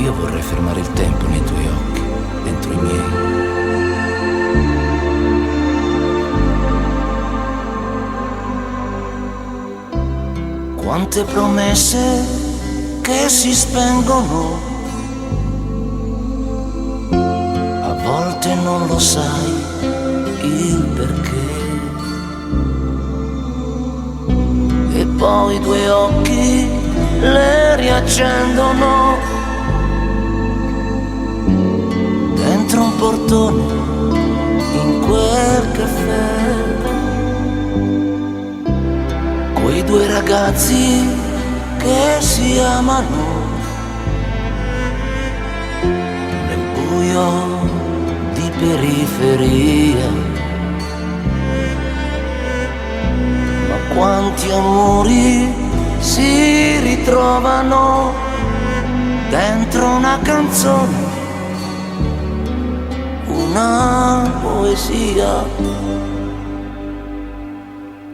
Io vorrei fermare il tempo nei tuoi occhi, dentro i miei. Quante promesse che si spengono, a volte non lo sai il perché. E poi due occhi le riaccendono dentro un portone in quel caffè. Quei due ragazzi che si amano nel buio di periferia. Ma quanti amori si ritrovano dentro una canzone, una poesia.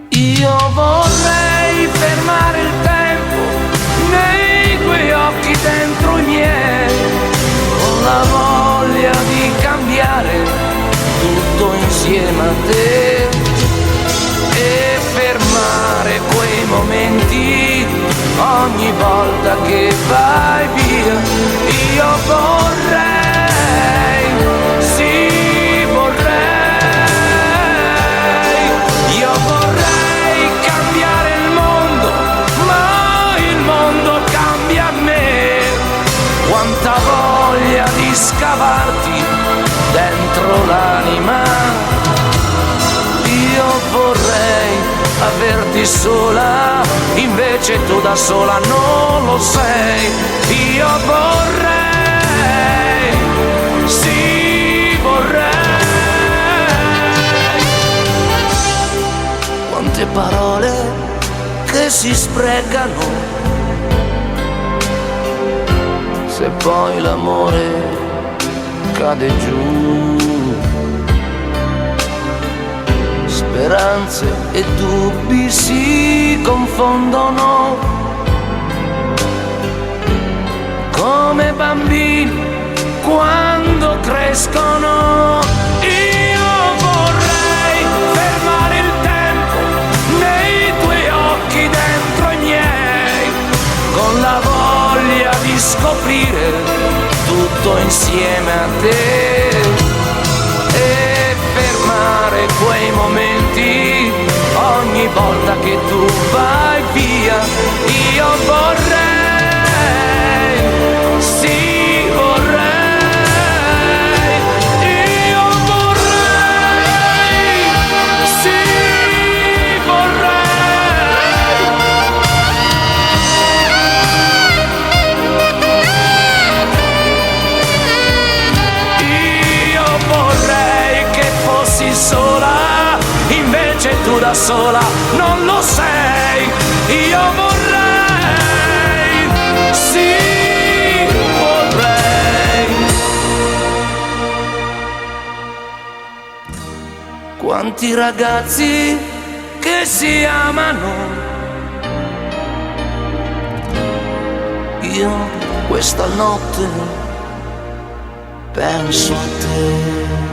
Io vorrei fermare il tempo nei tuoi occhi dentro i miei, con la voglia di cambiare tutto insieme a te, e fermare quei momenti ogni volta che vai via. Io vorrei, sì vorrei, io vorrei cambiare il mondo, ma il mondo cambia me. Quanta voglia di scavarti dentro l'anima. Io vorrei averti sola, invece tu da sola non lo sei. Io vorrei, sì vorrei. Quante parole che si sprecano, se poi l'amore cade giù. Speranze e dubbi si confondono come bambini quando crescono. Io vorrei fermare il tempo nei tuoi occhi dentro i miei, con la voglia di scoprire tutto insieme a te, e fermare quei momenti ogni volta che tu vai via. Io vorrei, sì vorrei, io vorrei, sì vorrei. Io vorrei che fossi sola, invece tu da sola non lo sei. Io vorrei, sì vorrei. Quanti ragazzi che si amano, io questa notte penso a te.